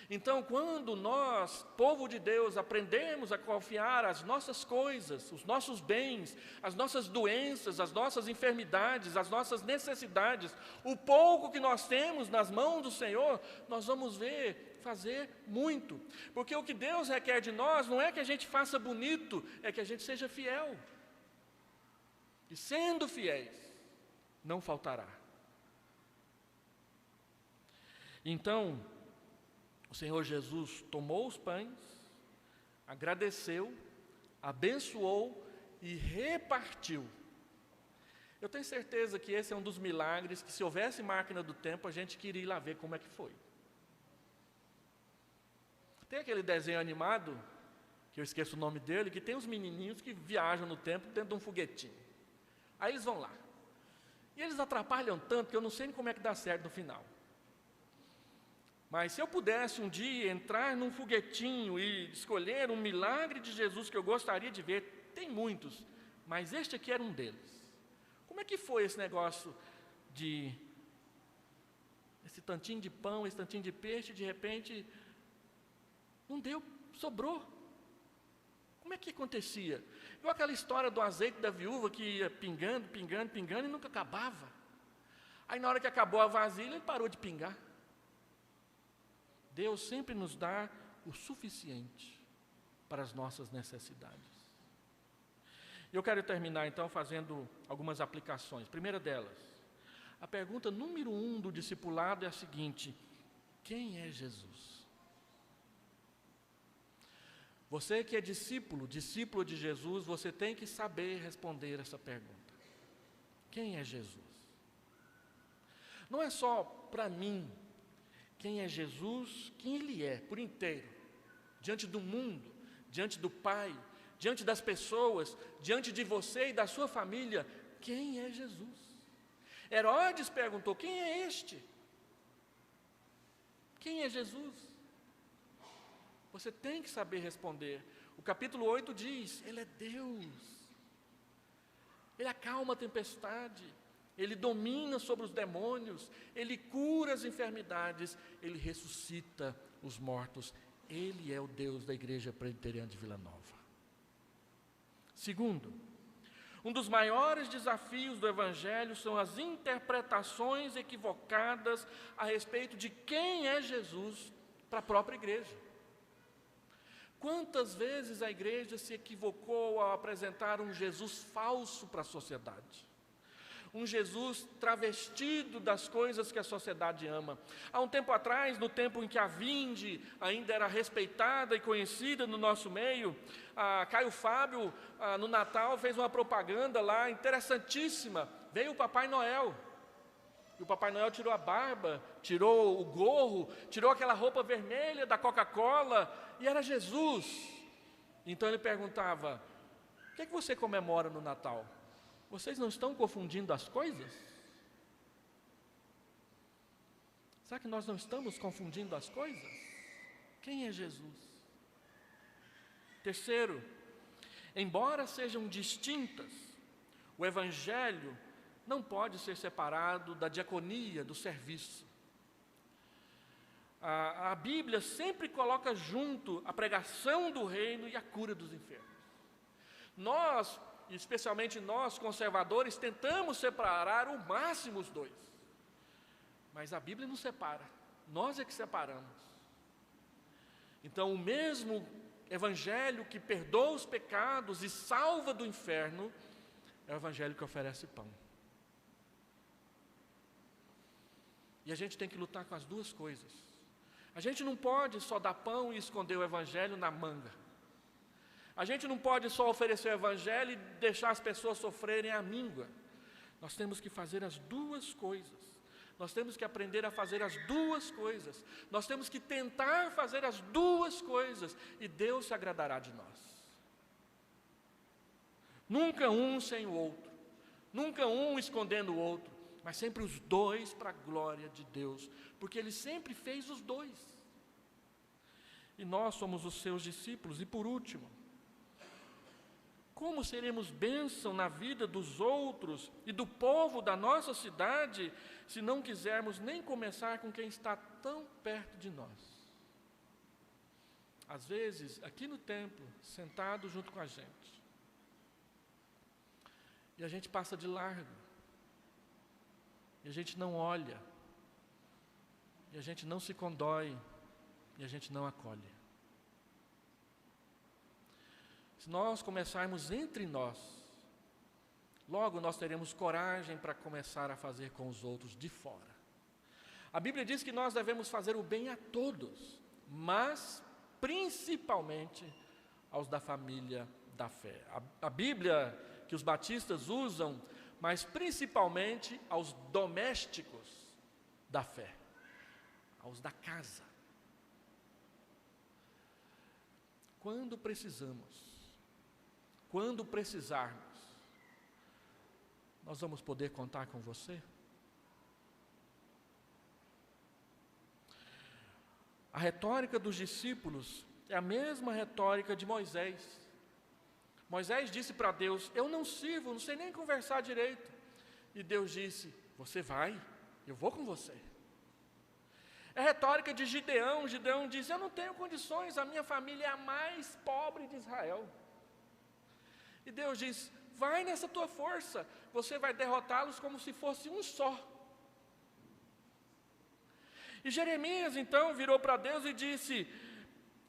Então, quando nós, povo de Deus, aprendemos a confiar as nossas coisas, os nossos bens, as nossas doenças, as nossas enfermidades, as nossas necessidades, o pouco que nós temos nas mãos do Senhor, nós vamos ver fazer muito. Porque o que Deus requer de nós não é que a gente faça bonito, é que a gente seja fiel. E sendo fiéis, não faltará. Então, o Senhor Jesus tomou os pães, agradeceu, abençoou e repartiu. Eu tenho certeza que esse é um dos milagres que, se houvesse máquina do tempo, a gente queria ir lá ver como é que foi. Tem aquele desenho animado, que eu esqueço o nome dele, que tem uns menininhos que viajam no tempo dentro de um foguetinho. Aí eles vão lá. E eles atrapalham tanto que eu não sei nem como é que dá certo no final. Mas se eu pudesse um dia entrar num foguetinho e escolher um milagre de Jesus que eu gostaria de ver, tem muitos, mas este aqui era um deles. Como é que foi esse negócio esse tantinho de pão, esse tantinho de peixe, de repente, não deu, sobrou? Como é que acontecia? Igual aquela história do azeite da viúva que ia pingando, pingando, pingando e nunca acabava. Aí na hora que acabou a vasilha, ele parou de pingar. Deus sempre nos dá o suficiente para as nossas necessidades. Eu quero terminar então fazendo algumas aplicações. Primeira delas, a pergunta número 1 do discipulado é a seguinte: quem é Jesus? Você que é discípulo de Jesus, você tem que saber responder essa pergunta. Quem é Jesus? Não é só para mim. Quem é Jesus, quem Ele é, por inteiro, diante do mundo, diante do Pai, diante das pessoas, diante de você e da sua família, quem é Jesus? Herodes perguntou: quem é este? Quem é Jesus? Você tem que saber responder. O capítulo 8 diz: Ele é Deus, Ele acalma a tempestade, Ele domina sobre os demônios, Ele cura as enfermidades, Ele ressuscita os mortos. Ele é o Deus da Igreja Presbiteriana de Vila Nova. Segundo, um dos maiores desafios do Evangelho são as interpretações equivocadas a respeito de quem é Jesus para a própria igreja. Quantas vezes a igreja se equivocou ao apresentar um Jesus falso para a sociedade? Um Jesus travestido das coisas que a sociedade ama. Há um tempo atrás, no tempo em que a Vinde ainda era respeitada e conhecida no nosso meio, Caio Fábio, no Natal, fez uma propaganda lá interessantíssima. Veio o Papai Noel. E o Papai Noel tirou a barba, tirou o gorro, tirou aquela roupa vermelha da Coca-Cola, e era Jesus. Então ele perguntava: o que é que você comemora no Natal? Vocês não estão confundindo as coisas? Será que nós não estamos confundindo as coisas? Quem é Jesus? Terceiro, embora sejam distintas, o Evangelho não pode ser separado da diaconia, do serviço. A Bíblia sempre coloca junto a pregação do reino e a cura dos enfermos. Nós, especialmente nós conservadores, tentamos separar o máximo os dois, mas a Bíblia não separa, nós é que separamos. Então o mesmo evangelho que perdoa os pecados e salva do inferno, é o evangelho que oferece pão. E a gente tem que lutar com as duas coisas. A gente não pode só dar pão e esconder o evangelho na manga. A gente não pode só oferecer o evangelho e deixar as pessoas sofrerem a míngua. Nós temos que fazer as duas coisas. Nós temos que aprender a fazer as duas coisas. Nós temos que tentar fazer as duas coisas. E Deus se agradará de nós. Nunca um sem o outro. Nunca um escondendo o outro. Mas sempre os dois para a glória de Deus. Porque Ele sempre fez os dois. E nós somos os seus discípulos. E por último, como seremos bênção na vida dos outros e do povo da nossa cidade, se não quisermos nem começar com quem está tão perto de nós? Às vezes, aqui no templo, sentado junto com a gente, e a gente passa de largo, e a gente não olha, e a gente não se condói, e a gente não acolhe. Se nós começarmos entre nós, logo nós teremos coragem para começar a fazer com os outros de fora. A Bíblia diz que nós devemos fazer o bem a todos, mas principalmente aos da família da fé. A Bíblia que os batistas usam, mas principalmente aos domésticos da fé, aos da casa. Quando precisarmos, nós vamos poder contar com você? A retórica dos discípulos é a mesma retórica de Moisés. Moisés disse para Deus: eu não sirvo, não sei nem conversar direito. E Deus disse: você vai, eu vou com você. É a retórica de Gideão. Gideão disse: eu não tenho condições, a minha família é a mais pobre de Israel. E Deus diz: vai nessa tua força, você vai derrotá-los como se fosse um só. E Jeremias então virou para Deus e disse: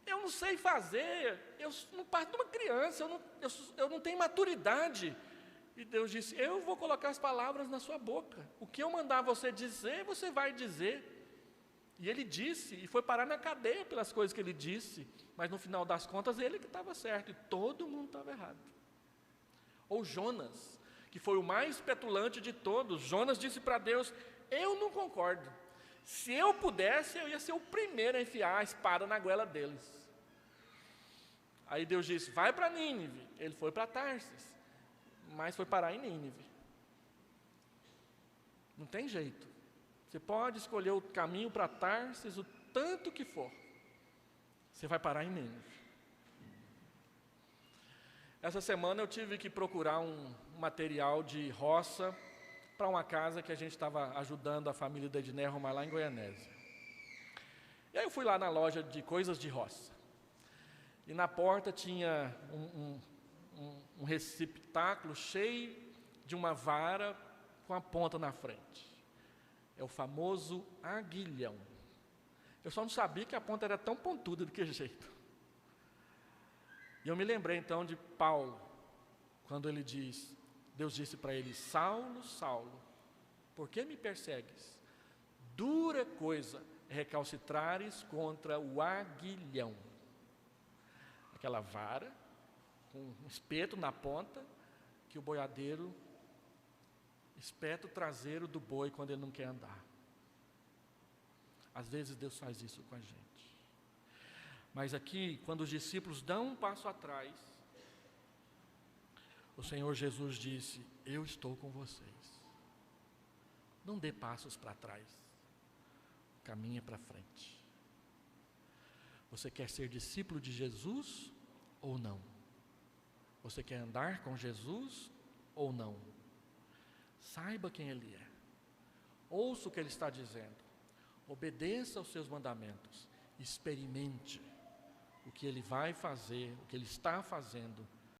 eu não sei fazer, eu não parto de uma criança, eu não tenho maturidade. E Deus disse: eu vou colocar as palavras na sua boca, o que eu mandar você dizer, você vai dizer. E ele disse, e foi parar na cadeia pelas coisas que ele disse, mas no final das contas ele que estava certo, e todo mundo estava errado. Ou Jonas, que foi o mais petulante de todos. Jonas disse para Deus: eu não concordo, se eu pudesse eu ia ser o primeiro a enfiar a espada na goela deles. Aí Deus disse: vai para Nínive. Ele foi para Tarsis, mas foi parar em Nínive. Não tem jeito, você pode escolher o caminho para Tarsis o tanto que for, você vai parar em Nínive. Essa semana eu tive que procurar um material de roça para uma casa que a gente estava ajudando a família da Edné a arrumar lá em Goianésia. E aí eu fui lá na loja de coisas de roça. E na porta tinha um receptáculo cheio de uma vara com a ponta na frente. É o famoso aguilhão. Eu só não sabia que a ponta era tão pontuda de que jeito. E eu me lembrei então de Paulo, quando ele diz, Deus disse para ele: Saulo, Saulo, por que me persegues? Dura coisa é recalcitrares contra o aguilhão. Aquela vara, com um espeto na ponta, que o boiadeiro espeta o traseiro do boi quando ele não quer andar. Às vezes Deus faz isso com a gente. Mas aqui, quando os discípulos dão um passo atrás, o Senhor Jesus disse: eu estou com vocês. Não dê passos para trás, caminhe para frente. Você quer ser discípulo de Jesus ou não? Você quer andar com Jesus ou não? Saiba quem Ele é. Ouça o que Ele está dizendo. Obedeça aos seus mandamentos. Experimente o que Ele vai fazer, o que Ele está fazendo